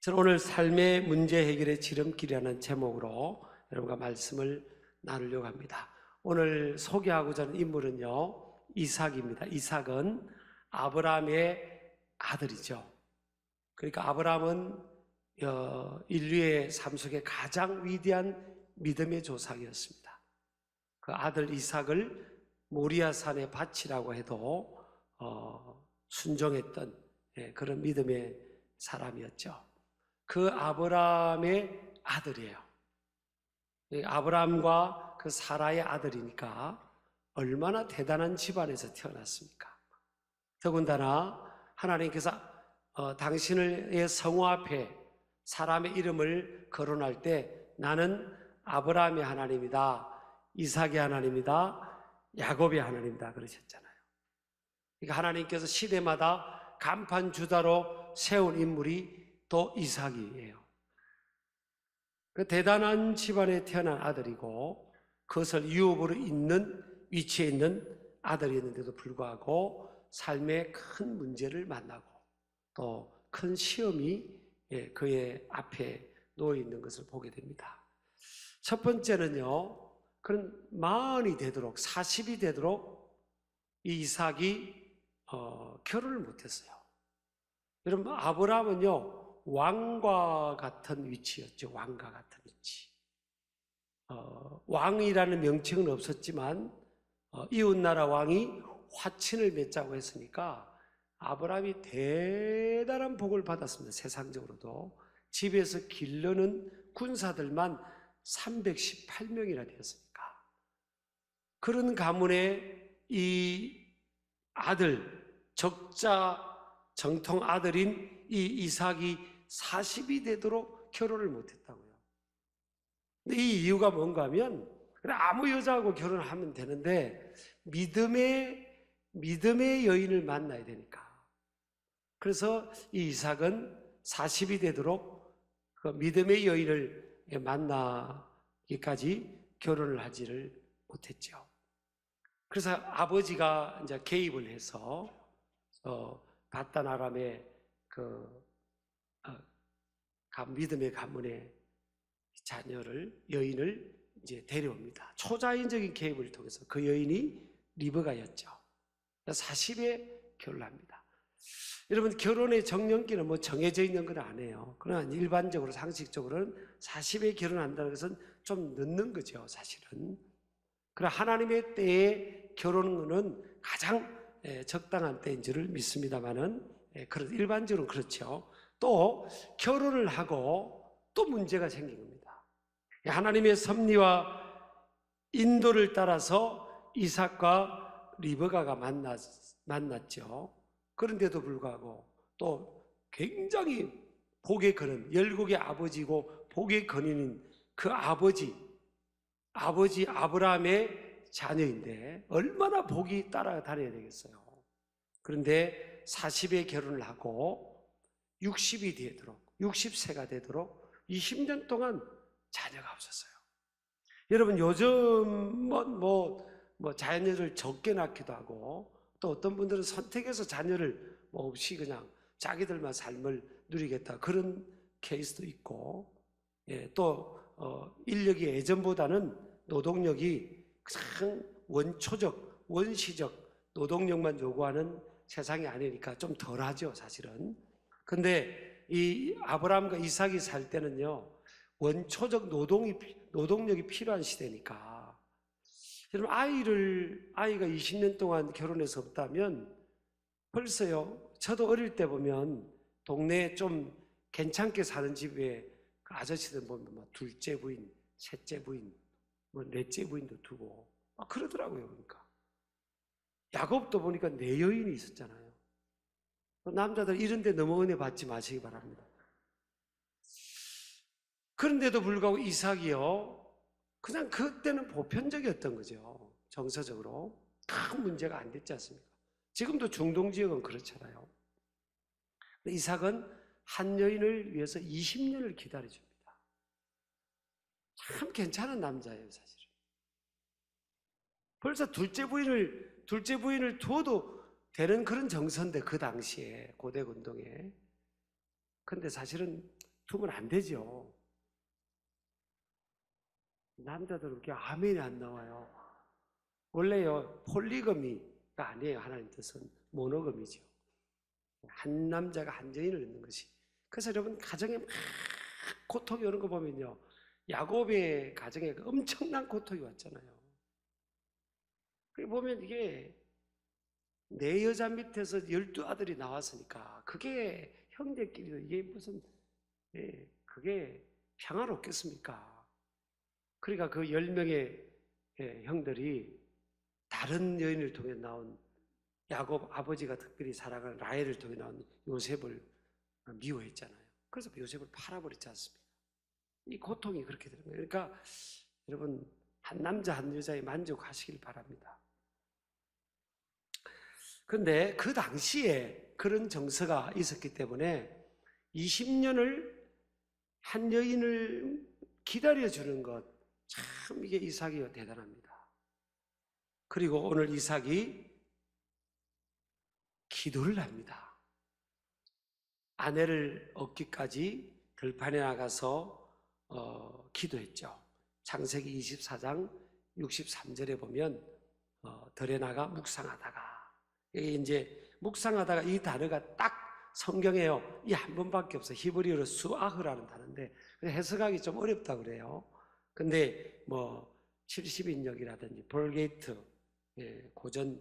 저는 오늘 삶의 문제 해결의 지름길이라는 제목으로 여러분과 말씀을 나누려고 합니다. 오늘 소개하고자 하는 인물은요, 이삭입니다. 이삭은 아브라함의 아들이죠. 그러니까 아브라함은 인류의 삶 속에 가장 위대한 믿음의 조상이었습니다. 그 아들 이삭을 모리아산에 바치라고 해도 순종했던 그런 믿음의 사람이었죠. 그 아브라함의 아들이에요. 아브라함과 그 사라의 아들이니까 얼마나 대단한 집안에서 태어났습니까? 더군다나 하나님께서 당신의 성호 앞에 사람의 이름을 거론할 때 나는 아브라함의 하나님이다, 이삭의 하나님이다, 야곱의 하나님이다 그러셨잖아요. 그러니까 하나님께서 시대마다 간판 주자로 세운 인물이 또 이삭이에요. 그 대단한 집안에 태어난 아들이고 그것을 유업으로 있는 위치에 있는 아들이었는데도 불구하고 삶의 큰 문제를 만나고 또 큰 시험이 그의 앞에 놓여 있는 것을 보게 됩니다. 첫 번째는요, 그런 마흔이 되도록 40이 되도록 이 이삭이 결혼을 못했어요. 여러분, 아브라함은요 왕과 같은 위치였죠. 왕과 같은 위치. 왕이라는 명칭은 없었지만 이웃나라 왕이 화친을 맺자고 했으니까 아브라함이 대단한 복을 받았습니다. 세상적으로도. 집에서 기르는 군사들만 318명이나 되었으니까. 그런 가문에 이 아들, 적자 정통 아들인 이 이삭이 40이 되도록 결혼을 못했다고요. 근데 이 이유가 뭔가 하면 아무 여자하고 결혼하면 되는데 믿음의 여인을 만나야 되니까. 그래서 이 이삭은 40이 되도록 그 믿음의 여인을 만나기까지 결혼을 하지를 못했죠. 그래서 아버지가 이제 개입을 해서 바단 아람의 믿음의 가문의 여인을 이제 데려옵니다. 초자연적인 개입을 통해서 그 여인이 리브가였죠. 40에 결혼합니다. 여러분, 결혼의 정년기는 뭐 정해져 있는 건 아니에요. 그러나 일반적으로 상식적으로는 40에 결혼한다는 것은 좀 늦는 거죠, 사실은. 그러나 하나님의 때에 결혼은 가장 적당한 때인 줄을 믿습니다만은 일반적으로 그렇죠. 또 결혼을 하고 또 문제가 생긴 겁니다. 하나님의 섭리와 인도를 따라서 이삭과 리브가가 만났죠. 그런데도 불구하고 또 굉장히 복의 근원, 열국의 아버지고 복의 근원인 그 아버지 아브라함의 자녀인데 얼마나 복이 따라다녀야 되겠어요. 그런데 40에 결혼을 하고 60이 되도록, 60세가 되도록 20년 동안 자녀가 없었어요. 여러분, 요즘 자녀를 적게 낳기도 하고 또 어떤 분들은 선택해서 자녀를 없이 그냥 자기들만 삶을 누리겠다 그런 케이스도 있고, 또 인력이 예전보다는 노동력이 가장 원초적, 원시적 노동력만 요구하는 세상이 아니니까 좀 덜하죠, 사실은. 근데 이 아브라함과 이삭이 살 때는요, 원초적 노동력이 필요한 시대니까. 여러분, 아이가 20년 동안 결혼해서 없다면 벌써요, 저도 어릴 때 보면 동네에 좀 괜찮게 사는 집에 그 아저씨들 보면 막 둘째 부인, 셋째 부인, 넷째 부인도 두고 막 그러더라고요. 그러니까 야곱도 보니까 네 여인이 있었잖아요. 남자들 이런 데 너무 은혜 받지 마시기 바랍니다. 그런데도 불구하고 이삭이요, 그냥 그때는 보편적이었던 거죠. 정서적으로 큰 문제가 안 됐지 않습니까? 지금도 중동 지역은 그렇잖아요. 이삭은 한 여인을 위해서 20년을 기다려줍니다. 참 괜찮은 남자예요, 사실은. 벌써 둘째 부인을 두어도 되는 그런 정서인데, 그 당시에 고대 근동에. 근데 사실은 두면 안 되죠. 남자들은 그렇게 아멘이 안 나와요. 원래요, 폴리거미가 아니에요. 하나님 뜻은 모노거미죠. 한 남자가 한 여인을 낳는 것이. 그래서 여러분 가정에 막 고통이 오는 거 보면요, 야곱의 가정에 엄청난 고통이 왔잖아요. 그 보면 이게 내 여자 밑에서 12아들이 나왔으니까 그게 형제끼리 이게 무슨 그게 평화롭겠습니까? 그러니까 그 10명의 형들이 다른 여인을 통해 나온 야곱 아버지가 특별히 사랑하는 라헬을 통해 나온 요셉을 미워했잖아요. 그래서 요셉을 팔아버렸지 않습니까? 이 고통이 그렇게 되는 거예요. 그러니까 여러분 한 남자 한 여자에 만족하시길 바랍니다. 그런데 그 당시에 그런 정서가 있었기 때문에 20년을 한 여인을 기다려주는 것, 참 이게 이삭이 대단합니다. 그리고 오늘 이삭이 기도를 합니다. 아내를 얻기까지 들판에 나가서 기도했죠. 창세기 24장 63절에 보면 들에 나가 묵상하다가, 이제 묵상하다가 이 단어가 딱 성경에요, 이 한 번밖에 없어요. 히브리어로 수아흐라는 단어인데 해석하기 좀 어렵다 그래요. 근데 뭐 70인역이라든지 볼게이트 고전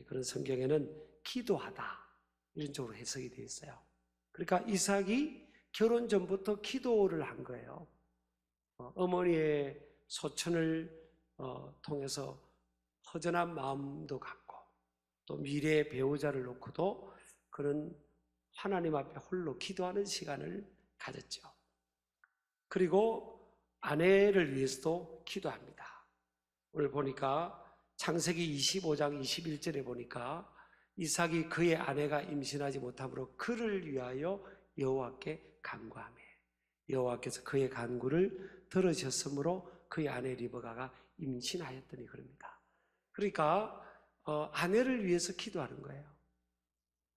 그런 성경에는 기도하다 이런 쪽으로 해석이 되어 있어요. 그러니까 이삭이 결혼 전부터 기도를 한 거예요. 어머니의 소천을 통해서 허전한 마음도 갖고 또 미래의 배우자를 놓고도 그런 하나님 앞에 홀로 기도하는 시간을 가졌죠. 그리고 아내를 위해서도 기도합니다. 오늘 보니까 창세기 25장 21절에 보니까 이삭이 그의 아내가 임신하지 못함으로 그를 위하여 여호와께 간구하며 여호와께서 그의 간구를 들으셨으므로 그의 아내 리브가가 임신하였더니 그럽니다. 그러니까 아내를 위해서 기도하는 거예요.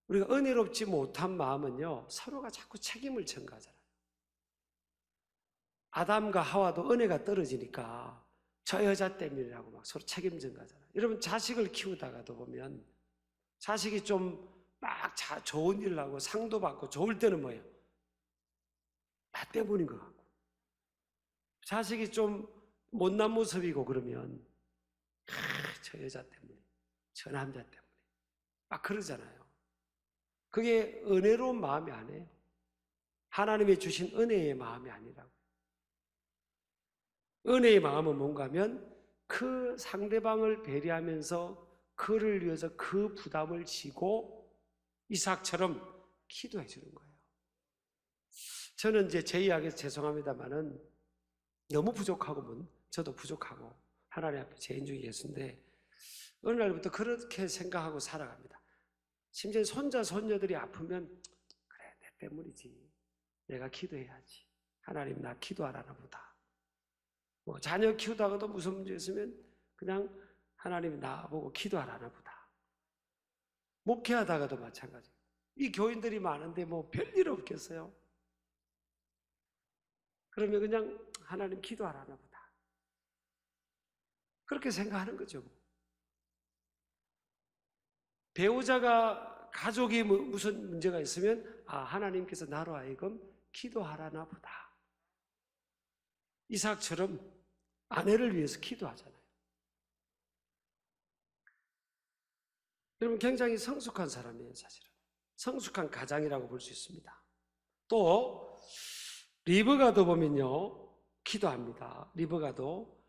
우리가 은혜롭지 못한 마음은요, 서로가 자꾸 책임을 전가하잖아요. 아담과 하와도 은혜가 떨어지니까 저 여자 때문이라고 막 서로 책임 전가하잖아요. 여러분 자식을 키우다가도 보면 자식이 좀 막 좋은 일을 하고 상도 받고 좋을 때는 뭐예요? 나 때문인 것 같고, 자식이 좀 못난 모습이고 그러면 저 여자 때문에, 저 남자 때문에 막 그러잖아요. 그게 은혜로운 마음이 아니에요. 하나님이 주신 은혜의 마음이 아니라고. 은혜의 마음은 뭔가 하면 그 상대방을 배려하면서 그를 위해서 그 부담을 지고 이삭처럼 기도해 주는 거예요. 저는 이제 제 이야기에서 죄송합니다만은 너무 부족하고 저도 부족하고 하나님 앞에 죄인 중에 예수인데 어느 날부터 그렇게 생각하고 살아갑니다. 심지어 손자 손녀들이 아프면 그래 내 때문이지, 내가 기도해야지, 하나님 나 기도하라나 보다. 뭐 자녀 키우다가도 무슨 문제 있으면 그냥 하나님 나보고 기도하라나 보다. 목회하다가도 마찬가지. 이 교인들이 많은데 뭐 별일 없겠어요? 그러면 그냥 하나님 기도하라나 보다. 그렇게 생각하는 거죠. 배우자가 가족이 무슨 문제가 있으면 하나님께서 나로 하여금 기도하라나 보다. 이삭처럼 아내를 위해서 기도하잖아요. 여러분 굉장히 성숙한 사람이에요, 사실은. 성숙한 가장이라고 볼 수 있습니다. 또 리브가도 보면요, 기도합니다. 리브가도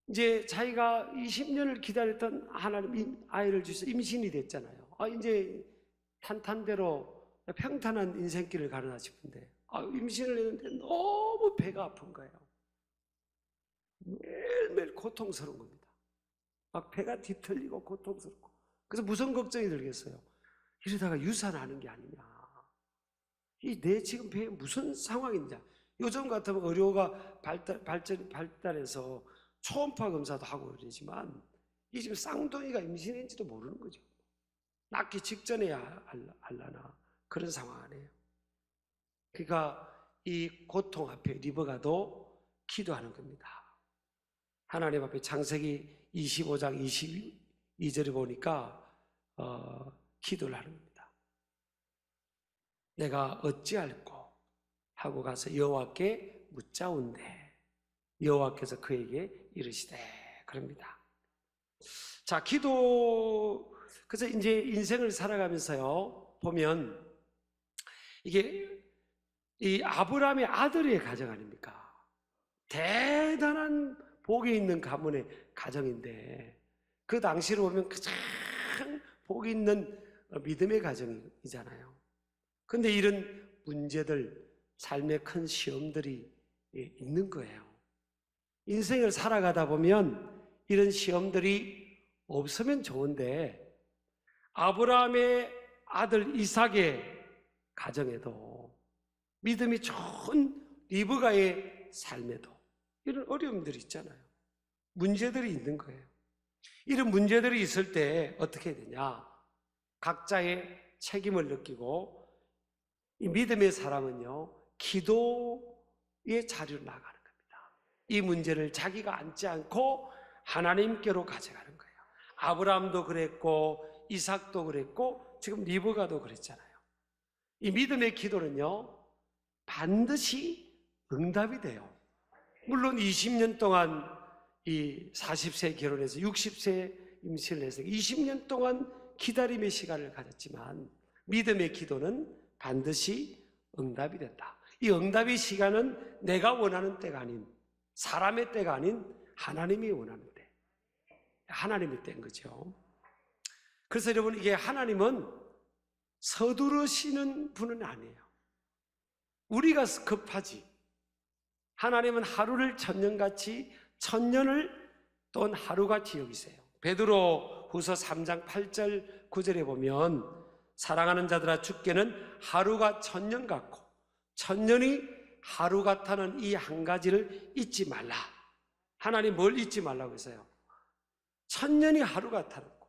이제 자기가 20년을 기다렸던 하나님 아이를 주셔서 임신이 됐잖아요. 이제 탄탄대로 평탄한 인생길을 가려나 싶은데 임신을 했는데 너무 배가 아픈 거예요. 매일매일 고통스러운 겁니다. 막 배가 뒤틀리고 고통스럽고. 그래서 무슨 걱정이 들겠어요? 이러다가 유산하는 게 아니냐. 내 지금 배에 무슨 상황인지. 요즘 같으면 의료가 발달해서 초음파 검사도 하고 그러지만 이 지금 쌍둥이가 임신인지도 모르는 거죠. 낳기 직전에야 알라나 그런 상황 아니에요. 그러니까 이 고통 앞에 리브가도 기도하는 겁니다. 하나님 앞에 창세기 25장 22절에 보니까 기도를 하는 겁니다. 내가 어찌할꼬 하고 가서 여호와께 묻자온대 여호와께서 그에게 이르시되 그럽니다. 자, 기도. 그래서 이제 인생을 살아가면서요 보면 이게 이 아브라함의 아들의 가정 아닙니까? 대단한 복이 있는 가문의 가정인데 그 당시로 보면 가장 복이 있는 믿음의 가정이잖아요. 그런데 이런 문제들, 삶의 큰 시험들이 있는 거예요. 인생을 살아가다 보면 이런 시험들이 없으면 좋은데 아브라함의 아들 이삭의 가정에도 믿음이 좋은 리브가의 삶에도 이런 어려움들이 있잖아요. 문제들이 있는 거예요. 이런 문제들이 있을 때 어떻게 되냐? 각자의 책임을 느끼고 이 믿음의 사람은요 기도의 자리로 나가는 겁니다. 이 문제를 자기가 안지 않고 하나님께로 가져가는 거예요. 아브라함도 그랬고 이삭도 그랬고 지금 리브가도 그랬잖아요. 이 믿음의 기도는요 반드시 응답이 돼요. 물론 20년 동안 이 40세 결혼해서 60세 임신을 해서 20년 동안 기다림의 시간을 가졌지만 믿음의 기도는 반드시 응답이 된다. 이 응답의 시간은 내가 원하는 때가 아닌 사람의 때가 아닌 하나님이 원하는 때, 하나님의 때인 거죠. 그래서 여러분 이게 하나님은 서두르시는 분은 아니에요. 우리가 급하지. 하나님은 하루를 천년같이 천년을 또는 하루같이 여기세요. 베드로 후서 3장 8절 9절에 보면 사랑하는 자들아 주께는 하루가 천년 같고 천년이 하루 같다는 이 한 가지를 잊지 말라. 하나님 뭘 잊지 말라고 했어요? 천년이 하루 같다는 거.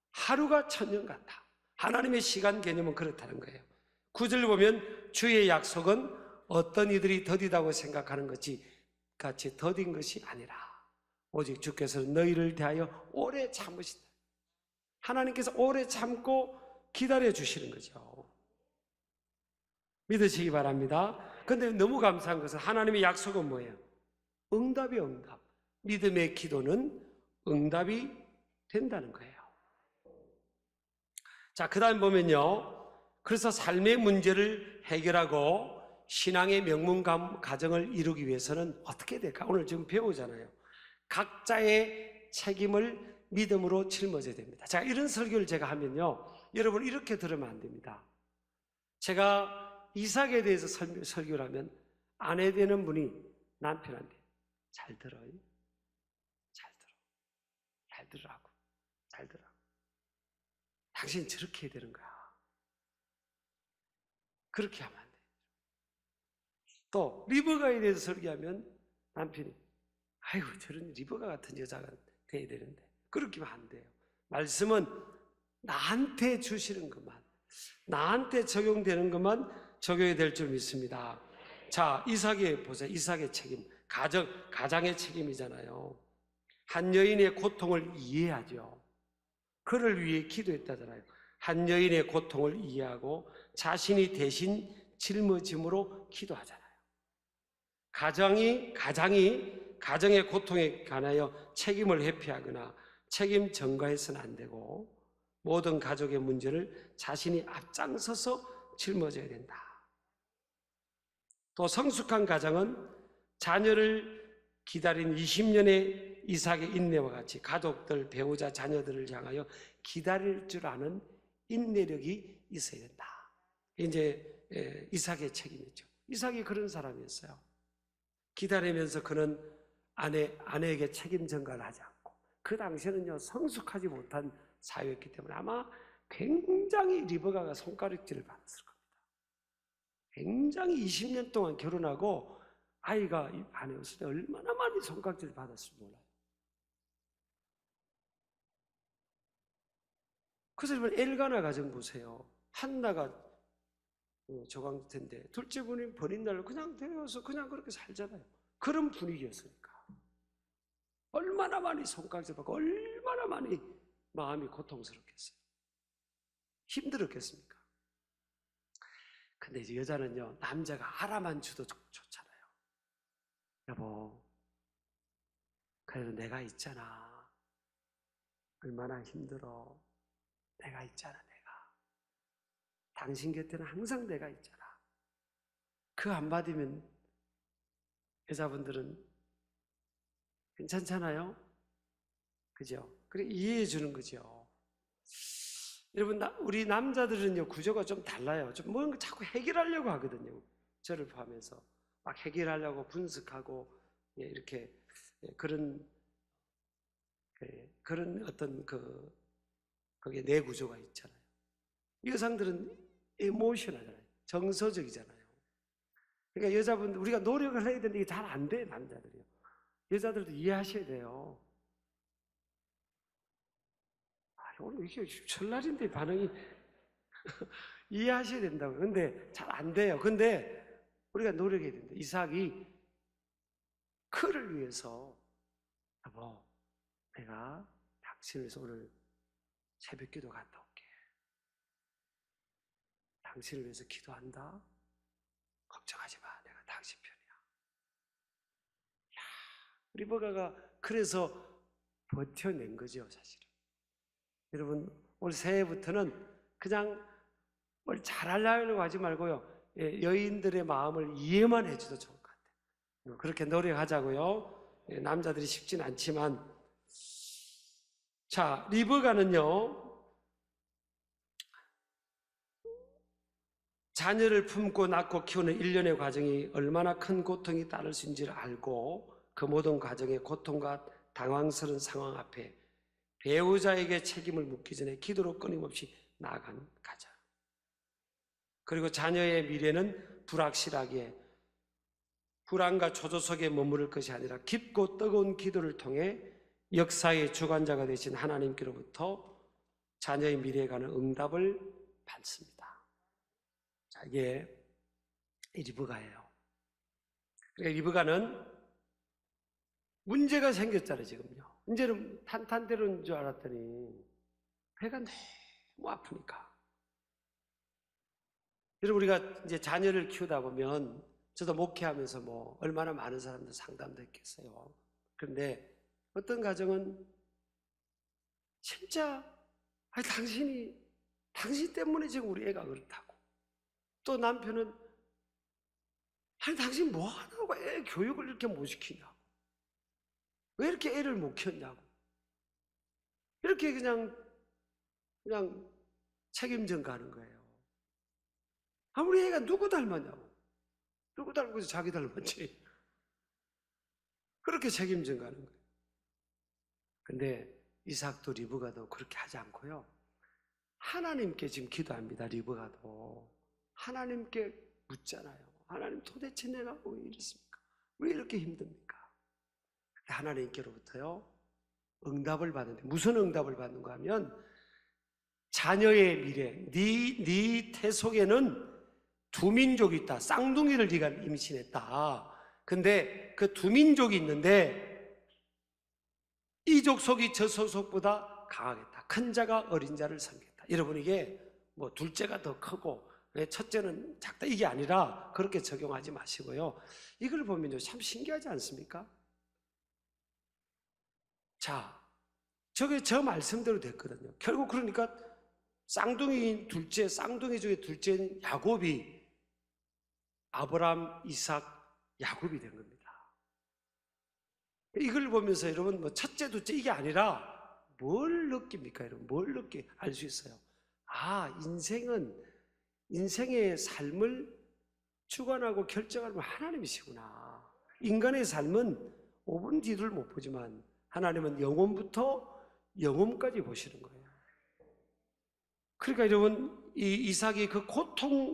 하루가 천년 같다. 하나님의 시간 개념은 그렇다는 거예요. 9절 보면 주의 약속은 어떤 이들이 더디다고 생각하는 것이 같이 더딘 것이 아니라 오직 주께서는 너희를 대하여 오래 참으신다. 하나님께서 오래 참고 기다려 주시는 거죠. 믿으시기 바랍니다. 그런데 너무 감사한 것은 하나님의 약속은 뭐예요? 응답이 응답. 믿음의 기도는 응답이 된다는 거예요. 자, 그 다음 보면요. 그래서 삶의 문제를 해결하고 신앙의 명문 가정을 이루기 위해서는 어떻게 될까? 오늘 지금 배우잖아요. 각자의 책임을 믿음으로 짊어져야 됩니다. 자, 이런 설교를 제가 하면요. 여러분 이렇게 들으면 안 됩니다. 제가 이삭에 대해서 설교를 하면 아내 되는 분이 남편한테 잘 들어요. 잘 들어. 잘 들으라고. 잘 들어. 당신 저렇게 해야 되는 거야. 그렇게 하면 안 돼. 또 리브가에 대해서 설교하면 남편이 아이고 저런 리브가 같은 여자가 돼야 되는데 그렇게 하면 안 돼요. 말씀은 나한테 주시는 것만, 나한테 적용되는 것만 적용이 될 줄 믿습니다. 자, 이삭의 보세요. 이삭의 책임, 가장의 책임이잖아요. 한 여인의 고통을 이해하죠. 그를 위해 기도했다잖아요. 한 여인의 고통을 이해하고 자신이 대신 짊어짐으로 기도하잖아요. 가정의 고통에 관하여 책임을 회피하거나 책임 전가해서는 안 되고 모든 가족의 문제를 자신이 앞장서서 짊어져야 된다. 또 성숙한 가정은 자녀를 기다린 20년의 이삭의 인내와 같이 가족들, 배우자, 자녀들을 향하여 기다릴 줄 아는 인내력이 있어야 된다. 이제 이삭의 책임이죠. 이삭이 그런 사람이었어요. 기다리면서 그는 아내에게 책임 전가를 하지 않고 그 당시에는요 성숙하지 못한 사회였기 때문에 아마 굉장히 리브가가 손가락질을 받았을 겁니다. 굉장히 20년 동안 결혼하고 아이가 안에 없을 때 얼마나 많이 손가락질을 받았을지 몰라요. 그래서 여러분 엘가나 가정 보세요. 한나가 조강 텐데 둘째 분이 버린 날로 그냥 되어서 그냥 그렇게 살잖아요. 그런 분위기였으니까 얼마나 많이 손가락질 받고 얼마나 많이 마음이 고통스럽겠어요. 힘들었겠습니까? 근데 이제 여자는요, 남자가 알아만 줘도 좋잖아요. 여보, 그래도 내가 있잖아. 얼마나 힘들어. 내가 있잖아, 내가. 당신 곁에는 항상 내가 있잖아. 그 한마디면 여자분들은 괜찮잖아요? 그죠? 그래, 이해해 주는 거죠. 여러분, 우리 남자들은요, 구조가 좀 달라요. 좀 뭔가 자꾸 해결하려고 하거든요. 저를 포함해서. 막 해결하려고 분석하고, 예, 이렇게, 예, 그런 어떤 거기에 내 구조가 있잖아요. 여성들은 에모셔널하잖아요. 정서적이잖아요. 그러니까 여자분들, 우리가 노력을 해야 되는데 이게 잘 안 돼, 남자들이요. 여자들도 이해하셔야 돼요. 오늘 이게 설날인데 반응이 이해하셔야 된다고요. 근데 잘 안 돼요. 근데 우리가 노력해야 된다. 이삭이 그를 위해서 여보, 내가 당신을 위해서 오늘 새벽기도 갔다 올게. 당신을 위해서 기도한다. 걱정하지 마. 내가 당신 편이야. 야, 리버가가 그래서 버텨낸 거죠, 사실은. 여러분, 올 새해부터는 그냥 뭘 잘하려고 하지 말고요. 여인들의 마음을 이해만 해줘도 좋을 것 같아요. 그렇게 노력하자고요. 남자들이 쉽진 않지만. 자, 리브가는요, 자녀를 품고 낳고 키우는 일련의 과정이 얼마나 큰 고통이 따를 수 있는지를 알고 그 모든 과정의 고통과 당황스러운 상황 앞에 배우자에게 책임을 묻기 전에 기도로 끊임없이 나아간 가정. 그리고 자녀의 미래는 불확실하기에 불안과 초조 속에 머무를 것이 아니라 깊고 뜨거운 기도를 통해 역사의 주관자가 되신 하나님께로부터 자녀의 미래에 관한 응답을 받습니다. 자, 이게 리브가예요. 리브가는 문제가 생겼잖아요, 지금요. 이제는 탄탄대로인 줄 알았더니 배가 너무 아프니까. 여러분, 우리가 이제 자녀를 키우다 보면 저도 목회하면서 뭐 얼마나 많은 사람들 상담도 했겠어요. 그런데 어떤 가정은 진짜 당신 때문에 지금 우리 애가 그렇다고. 또 남편은 당신 뭐 하냐고 애 교육을 이렇게 못 시키냐고. 왜 이렇게 애를 못 키웠냐고. 이렇게 그냥 책임져 가는 거예요. 우리 애가 누구 닮았냐고. 누구 닮고서 자기 닮았지. 그렇게 책임져 가는 거예요. 근데 이삭도 리브가도 그렇게 하지 않고요. 하나님께 지금 기도합니다. 리브가도. 하나님께 묻잖아요. 하나님, 도대체 내가 왜 이렇습니까? 왜 이렇게 힘듭니까? 하나님께로부터요, 응답을 받는데, 무슨 응답을 받는가 하면, 자녀의 미래, 네 태속에는 두 민족이 있다. 쌍둥이를 네가 임신했다. 근데 그 두 민족이 있는데 이 족속이 저 족속보다 강하겠다. 큰 자가 어린 자를 섬겠다. 여러분, 이게 뭐 둘째가 더 크고 첫째는 작다 이게 아니라 그렇게 적용하지 마시고요. 이걸 보면요, 참 신기하지 않습니까? 자, 저게 저 말씀대로 됐거든요. 결국 그러니까 쌍둥이 중에 둘째인 야곱이 아브라함, 이삭, 야곱이 된 겁니다. 이걸 보면서 여러분, 뭐 첫째, 둘째 이게 아니라 뭘 느낍니까? 여러분, 뭘 느끼 알 수 있어요? 인생의 삶을 주관하고 결정하는 건 하나님이시구나. 인간의 삶은 5분 뒤를 못 보지만 하나님은 영혼부터 영혼까지 보시는 거예요. 그러니까 여러분, 이 이삭이 그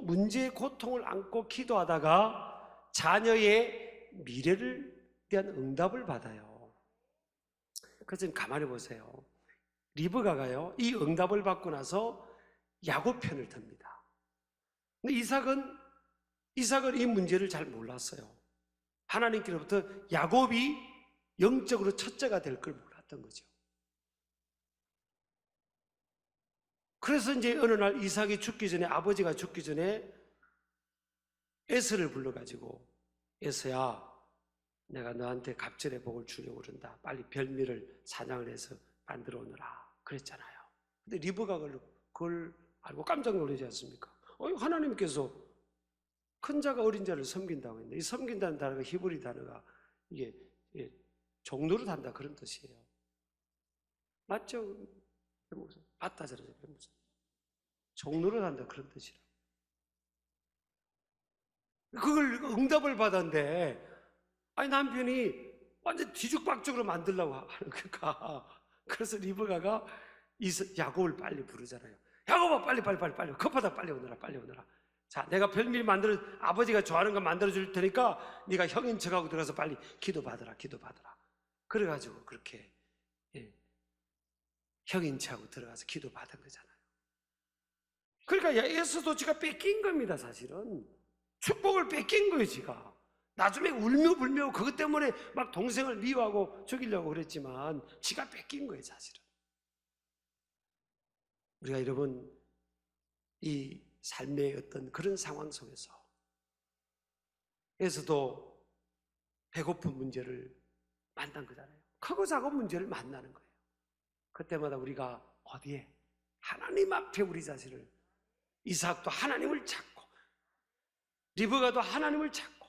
문제의 고통을 안고 기도하다가 자녀의 미래를 대한 응답을 받아요. 그래서 가만히 보세요. 리브가가요, 이 응답을 받고 나서 야곱 편을 듭니다. 근데 이삭은 이 문제를 잘 몰랐어요. 하나님께로부터 야곱이 영적으로 첫째가 될 걸 몰랐던 거죠. 그래서 이제 어느 날 이삭이 죽기 전에, 아버지가 죽기 전에 에서를 불러가지고, 에서야, 내가 너한테 갑절의 복을 주려고 그런다. 빨리 별미를 사냥을 해서 만들어 오너라. 그랬잖아요. 근데 리브가 그걸 알고 깜짝 놀라지 않습니까? 하나님께서 큰 자가 어린 자를 섬긴다고 했는데, 이 섬긴다는 단어가 히브리 단어가 이게 종노릇 한다 그런 뜻이에요. 맞죠? 맞다잖아요. 종노릇 한다 그런 뜻이라. 그걸 응답을 받았는데, 아니 남편이 완전 뒤죽박죽으로 만들려고 하는 거니까. 그래서 리브가가 야곱을 빨리 부르잖아요. 야곱아, 빨리 급하다, 빨리 오너라. 자, 내가 별미 아버지가 좋아하는 거 만들어 줄 테니까 네가 형인 척하고 들어가서 빨리 기도받아라. 그래가지고 그렇게 형인 척하고 들어가서 기도받은 거잖아요. 그러니까 에서도 지가 뺏긴 겁니다. 사실은 축복을 뺏긴 거예요. 지가 나중에 울며 불며 그것 때문에 막 동생을 미워하고 죽이려고 그랬지만 지가 뺏긴 거예요. 사실은 우리가 여러분 이 삶의 어떤 그런 상황 속에서 에서도 배고픈 문제를 만난 거잖아요. 크고 작은 문제를 만나는 거예요. 그때마다 우리가 어디에? 하나님 앞에 우리 자신을, 이삭도 하나님을 찾고 리브가도 하나님을 찾고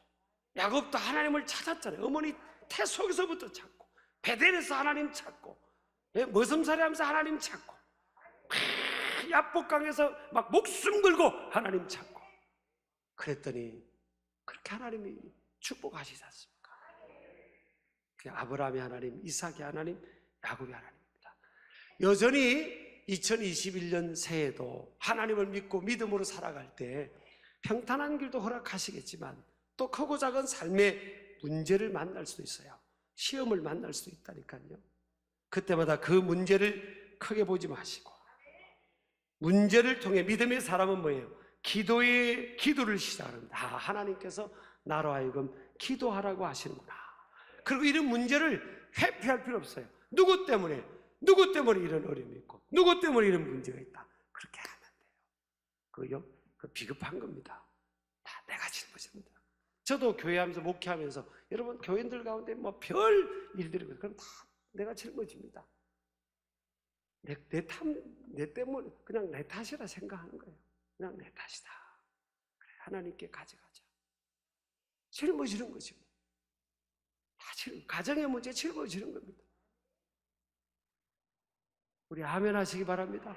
야곱도 하나님을 찾았잖아요. 어머니 태 속에서부터 찾고 베델에서 하나님 찾고 머슴살이 하면서 하나님 찾고 야복강에서 막 목숨 걸고 하나님 찾고 그랬더니 그렇게 하나님이 축복하시지 않습니까? 그 아브라함의 하나님, 이삭의 하나님, 야곱의 하나님입니다. 여전히 2021년 새해도 하나님을 믿고 믿음으로 살아갈 때 평탄한 길도 허락하시겠지만 또 크고 작은 삶의 문제를 만날 수도 있어요. 시험을 만날 수도 있다니까요. 그때마다 그 문제를 크게 보지 마시고 문제를 통해 믿음의 사람은 뭐예요? 기도를 시작합니다. 하나님께서 나로 하여금 기도하라고 하시는구나. 그리고 이런 문제를 회피할 필요 없어요. 누구 때문에 이런 어려움이 있고 누구 때문에 이런 문제가 있다. 그렇게 하면 돼요. 그 비겁한 겁니다. 다 내가 짊어집니다. 저도 교회하면서 목회하면서 여러분 교인들 가운데 뭐 별 일들이 있어요. 그럼 다 내가 짊어집니다. 내 때문에 그냥 내 탓이라 생각하는 거예요. 그냥 내 탓이다. 그래, 하나님께 가져가자. 짊어지는 거지. 가정의 문제 짊어지는 겁니다. 우리 아멘 하시기 바랍니다.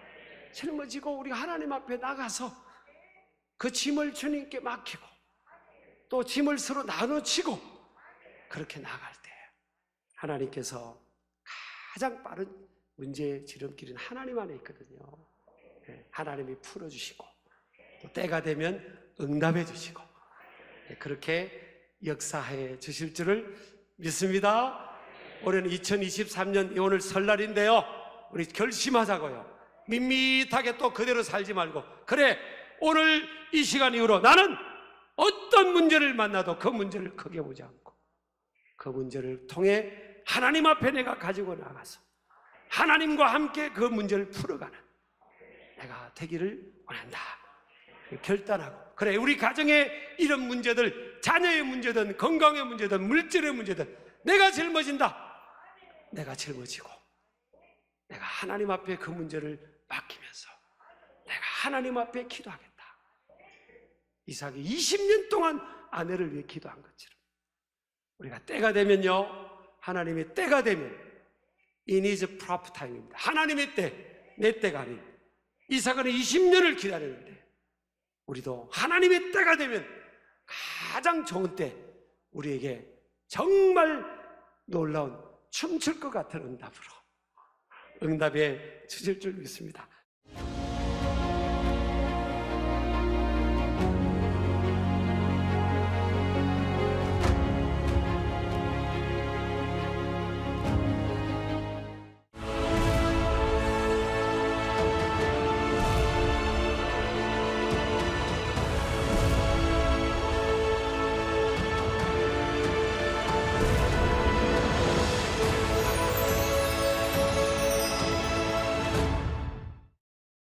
짊어지고 우리 하나님 앞에 나가서 그 짐을 주님께 맡기고 또 짐을 서로 나눠치고 그렇게 나갈 때 하나님께서 가장 빠른 문제의 지름길은 하나님 안에 있거든요. 하나님이 풀어주시고 또 때가 되면 응답해 주시고 그렇게 역사해 주실 줄을 믿습니다. 올해는 2023년 오늘 설날인데요. 우리 결심하자고요. 밋밋하게 또 그대로 살지 말고 그래 오늘 이 시간 이후로 나는 어떤 문제를 만나도 그 문제를 크게 보지 않고 그 문제를 통해 하나님 앞에 내가 가지고 나가서 하나님과 함께 그 문제를 풀어가는 내가 되기를 원한다. 결단하고 그래 우리 가정의 이런 문제들 자녀의 문제든 건강의 문제든 물질의 문제든 내가 짊어진다. 내가 짊어지고 내가 하나님 앞에 그 문제를 맡기면서 내가 하나님 앞에 기도하겠다. 이삭이 20년 동안 아내를 위해 기도한 것처럼 우리가 때가 되면요 하나님의 때가 되면 It is proper time입니다. 하나님의 때, 내 때가 아닌 이삭은 20년을 기다렸는데 우리도 하나님의 때가 되면 가장 좋은 때 우리에게 정말 놀라운 춤출 것 같은 응답으로 응답에 주실 줄 믿습니다.